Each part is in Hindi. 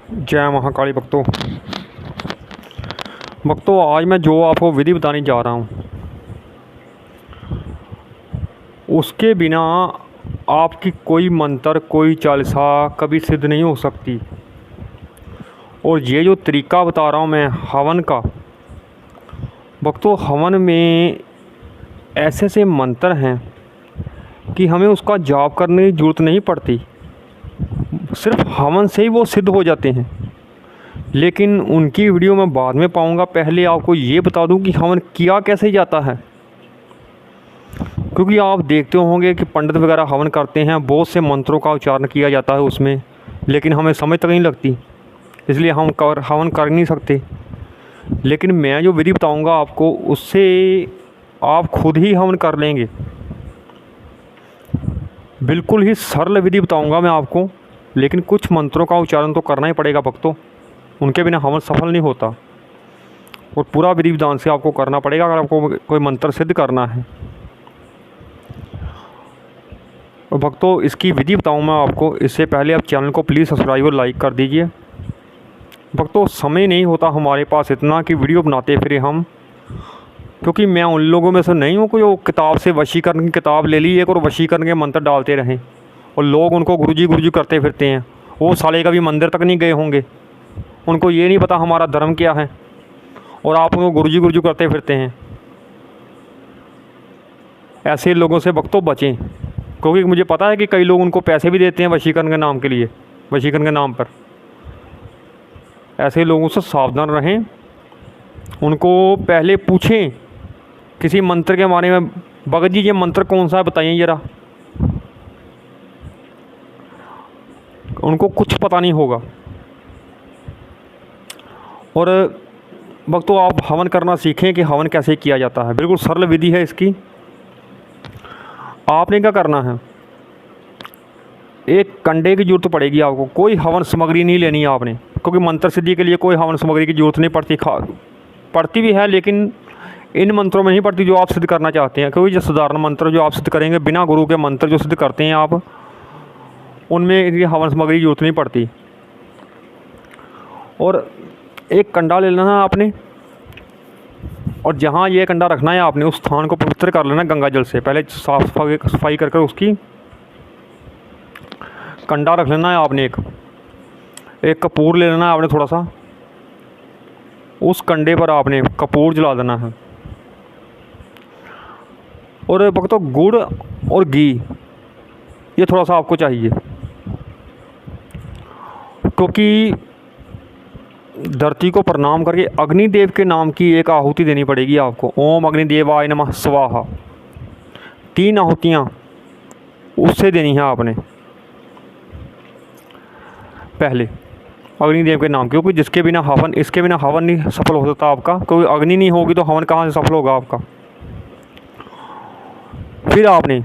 जय महाकाली भक्तों। आज मैं जो आपको विधि बताने जा रहा हूँ उसके बिना आपकी कोई मंत्र कोई चालीसा कभी सिद्ध नहीं हो सकती। और ये जो तरीका बता रहा हूँ मैं हवन का, भक्तों हवन में ऐसे ऐसे मंत्र हैं कि हमें उसका जाप करने की ज़रूरत नहीं पड़ती, सिर्फ हवन से ही वो सिद्ध हो जाते हैं। लेकिन उनकी वीडियो मैं बाद में पाऊँगा। पहले आपको ये बता दूं कि हवन किया कैसे जाता है, क्योंकि आप देखते होंगे कि पंडित वगैरह हवन करते हैं, बहुत से मंत्रों का उच्चारण किया जाता है उसमें, लेकिन हमें समझ तक नहीं लगती, इसलिए हम हवन कर नहीं सकते। लेकिन मैं जो विधि बताऊंगा आपको, उससे आप खुद ही हवन कर लेंगे। बिल्कुल ही सरल विधि बताऊंगा मैं आपको, लेकिन कुछ मंत्रों का उच्चारण तो करना ही पड़ेगा भक्तों, उनके बिना हवन सफल नहीं होता। और पूरा विधि विधान से आपको करना पड़ेगा अगर आपको कोई मंत्र सिद्ध करना है। और भक्तों इसकी विधि बताऊँ मैं आपको, इससे पहले आप चैनल को प्लीज़ सब्सक्राइब और लाइक कर दीजिए। भक्तों समय नहीं होता हमारे पास इतना कि वीडियो बनाते फिरे हम, क्योंकि मैं उन लोगों में से नहीं हूँ कि जो किताब से वशीकरण की किताब ले ली एक और वशीकरण के मंत्र डालते रहें और लोग उनको गुरुजी करते फिरते हैं। वो साले कभी मंदिर तक नहीं गए होंगे, उनको ये नहीं पता हमारा धर्म क्या है, और आप उनको गुरुजी करते फिरते हैं। ऐसे लोगों से भक्तों बचें, क्योंकि मुझे पता है कि कई लोग उनको पैसे भी देते हैं वशीकरण के नाम के लिए, वशीकरण के नाम पर। ऐसे लोगों से सावधान रहें। उनको पहले पूछें किसी मंत्र के बारे में, भगत जी ये मंत्र कौन सा है बताइए ज़रा। उनको कुछ पता नहीं होगा। और भक्तों आप हवन करना सीखें कि हवन कैसे किया जाता है। बिल्कुल सरल विधि है इसकी। आपने क्या करना है, एक कंडे की ज़रूरत पड़ेगी आपको, कोई हवन सामग्री नहीं लेनी है आपने, क्योंकि मंत्र सिद्धि के लिए कोई हवन सामग्री की ज़रूरत नहीं पड़ती। पड़ती भी है लेकिन इन मंत्रों में नहीं पड़ती जो आप सिद्ध करना चाहते हैं, क्योंकि जो साधारण मंत्र जो आप सिद्ध करेंगे बिना गुरु के मंत्र जो सिद्ध करते हैं आप, उनमें ये हवन सामग्री की ज़रूरत नहीं पड़ती। और एक कंडा ले लेना है आपने, और जहाँ ये कंडा रखना है आपने उस स्थान को पवित्र कर लेना गंगा जल से। पहले साफ सफाई कर उसकी कंडा रख लेना है आपने। एक कपूर ले लेना है आपने थोड़ा सा, उस कंडे पर आपने कपूर जला देना है। और भक्तों गुड़ और घी ये थोड़ा सा आपको चाहिए, क्योंकि धरती को प्रणाम करके अग्निदेव के नाम की एक आहुति देनी पड़ेगी आपको। ओम अग्निदेवाय नमः स्वाहा, 3 आहुतियाँ उससे देनी है आपने पहले अग्निदेव के नाम, क्योंकि जिसके बिना हवन, इसके बिना हवन नहीं सफल हो सकता आपका, क्योंकि अग्नि नहीं होगी तो हवन कहाँ से सफल होगा आपका। फिर आपने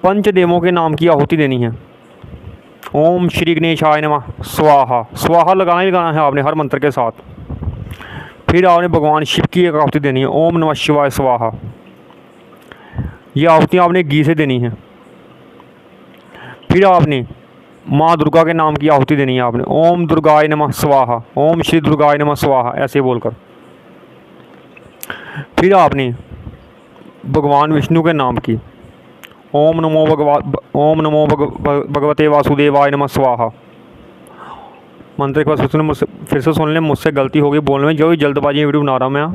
पंचदेवों के नाम की आहुति देनी है। ओम श्री गणेशाय नमः स्वाहा, स्वाहा लगाना ही लगाना है आपने हर मंत्र के साथ। फिर आपने भगवान शिव की एक आहुति देनी है, ओम नमः शिवाय स्वाहा। ये आहुतियाँ आपने घी से देनी है। फिर आपने माँ दुर्गा के नाम की आहुति देनी है आपने, ओम दुर्गाय नमः स्वाहा, ओम श्री दुर्गाय नमः स्वाहा ऐसे बोलकर। फिर आपने भगवान विष्णु के नाम की, ओम नमो भगवते वासुदेवाय नमः स्वाहा। मंत्र के बाद फिर से सुन लें, मुझसे गलती होगी बोलने में, जो भी जल्दबाजी में वीडियो बना रहा हूँ मैं।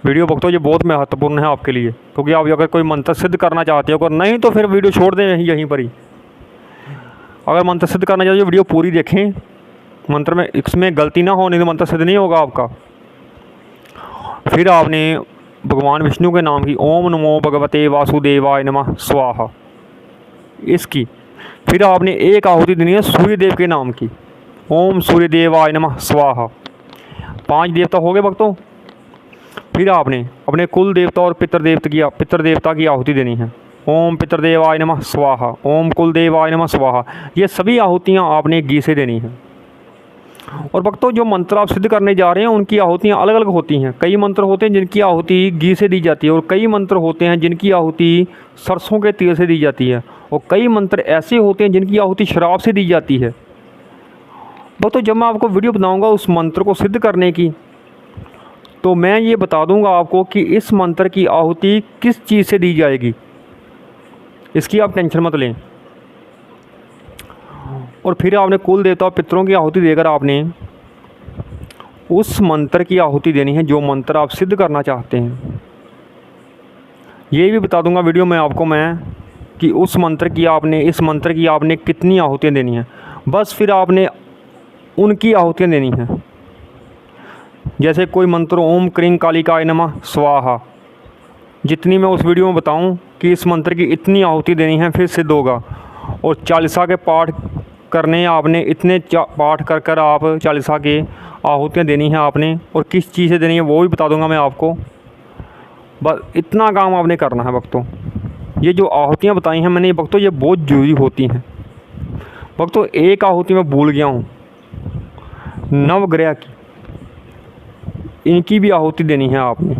वीडियो भक्तों ये बहुत महत्वपूर्ण है आपके लिए, क्योंकि आप अगर कोई मंत्र सिद्ध करना चाहते हो, अगर नहीं तो फिर वीडियो छोड़ दें यहीं पर ही। अगर मंत्र सिद्ध करना चाहते हो वीडियो पूरी देखें, मंत्र में इसमें गलती ना हो, नहीं तो मंत्र सिद्ध नहीं होगा आपका। फिर आपने भगवान विष्णु के नाम की, ओम नमो भगवते वासुदेवाय नमः स्वाहा इसकी। फिर आपने एक आहुति देनी है सूर्यदेव के नाम की, ओम सूर्यदेवाय नमः स्वाहा। 5 देवता हो गए भक्तों। फिर आपने अपने कुल देवता और पितृदेवता की आहुति देनी है, ओम पितृदेवाय नमः स्वाहा, ओम कुलदेवाय नमः स्वाहा। ये सभी आहुतियाँ आपने घी से देनी है। और भक्तों जो मंत्र आप सिद्ध करने जा रहे हैं उनकी आहुतियाँ अलग अलग होती हैं। कई मंत्र होते हैं जिनकी आहुति घी से दी जाती है, और कई मंत्र होते हैं जिनकी आहुति सरसों के तेल से दी जाती है, और कई मंत्र ऐसे होते हैं जिनकी आहुति शराब से दी जाती है। भक्तों जब मैं आपको वीडियो बनाऊंगा उस मंत्र को सिद्ध करने की, तो मैं ये बता दूंगा आपको कि इस मंत्र की आहुति किस चीज़ से दी जाएगी, इसकी आप टेंशन मत लें। और फिर आपने कुल देवता पितरों की आहुति देकर आपने उस मंत्र की आहुति देनी है जो मंत्र आप सिद्ध करना चाहते हैं। ये भी बता दूंगा वीडियो में आपको मैं कि उस मंत्र की आपने इस मंत्र की आपने कितनी आहुतियाँ देनी हैं। बस फिर आपने उनकी आहुतियाँ देनी हैं। जैसे कोई मंत्र ओम क्रीं कालिकाय नमः स्वाहा, जितनी मैं उस वीडियो में बताऊं कि इस मंत्र की इतनी आहुति देनी है फिर सिद्ध होगा। और चालीसा के पाठ करने आपने इतने पाठ कर कर आप चालीसा के आहुतियाँ देनी है आपने, और किस चीज़ से देनी है वो भी बता दूंगा मैं आपको। बस इतना काम आपने करना है भक्तों। ये जो आहुतियाँ बताई हैं मैंने भक्तों ये बहुत जरूरी होती हैं। भक्तों एक आहुति मैं भूल गया हूँ, नवग्रह की, इनकी भी आहुति देनी है आपने।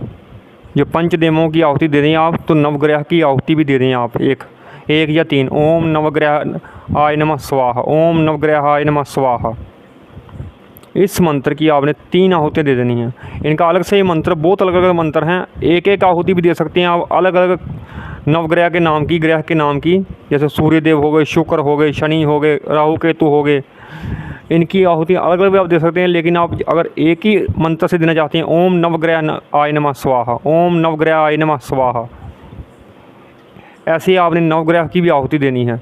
जो पंचदेवों की आहुति दे रही हैं आप, तो नवग्रह की आहुति भी दे रही हैं आप, एक या 3। ओम नवग्रह आय नमः स्वाहा, ओम नवग्रह आय नमः स्वाहा। इस मंत्र की आपने 3 आहुतियाँ दे देनी हैं। इनका अलग से ये मंत्र बहुत अलग अलग मंत्र हैं, एक आहुति भी दे सकते हैं आप अलग अलग नवग्रह के नाम की, ग्रह के नाम की। जैसे सूर्यदेव हो गए, शुक्र हो गए, शनि हो गए, राहु केतु हो गए, इनकी आहुति अलग अलग भी आप दे सकते हैं। लेकिन आप अगर एक ही मंत्र से देना चाहते हैं, ओम नवग्रह आय नमः स्वाहा, ओम नवग्रह आय नमः स्वाहा, ऐसे आपने नवग्रह की भी आहुति देनी है।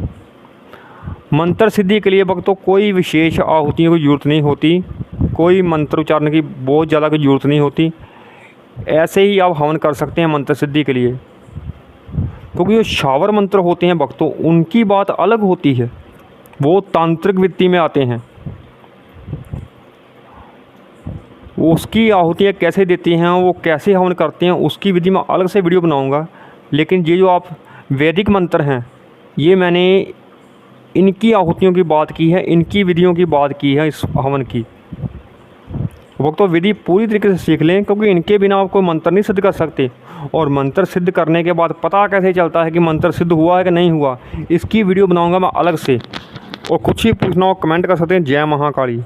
मंत्र सिद्धि के लिए भक्तों कोई विशेष आहुतियों की जरूरत नहीं होती, कोई मंत्र उच्चारण की बहुत ज़्यादा की जरूरत नहीं होती। ऐसे ही आप हवन कर सकते हैं मंत्र सिद्धि के लिए। क्योंकि जो शावर मंत्र होते हैं भक्तों उनकी बात अलग होती है, वो तांत्रिक वृत्ति में आते हैं। वो उसकी आहुतियाँ कैसे देती हैं, वो कैसे हवन करते हैं, उसकी विधि मैं अलग से वीडियो बनाऊंगा। लेकिन ये जो आप वैदिक मंत्र हैं, ये मैंने इनकी आहुतियों की बात की है, इनकी विधियों की बात की है इस हवन की। भक्तों विधि पूरी तरीके से सीख लें, क्योंकि इनके बिना आप कोई मंत्र नहीं सिद्ध कर सकते। और मंत्र सिद्ध करने के बाद पता कैसे चलता है कि मंत्र सिद्ध हुआ है कि नहीं हुआ, इसकी वीडियो बनाऊंगा मैं अलग से। और कुछ ही पूछना हो कमेंट कर सकते हैं। जय महाकाली।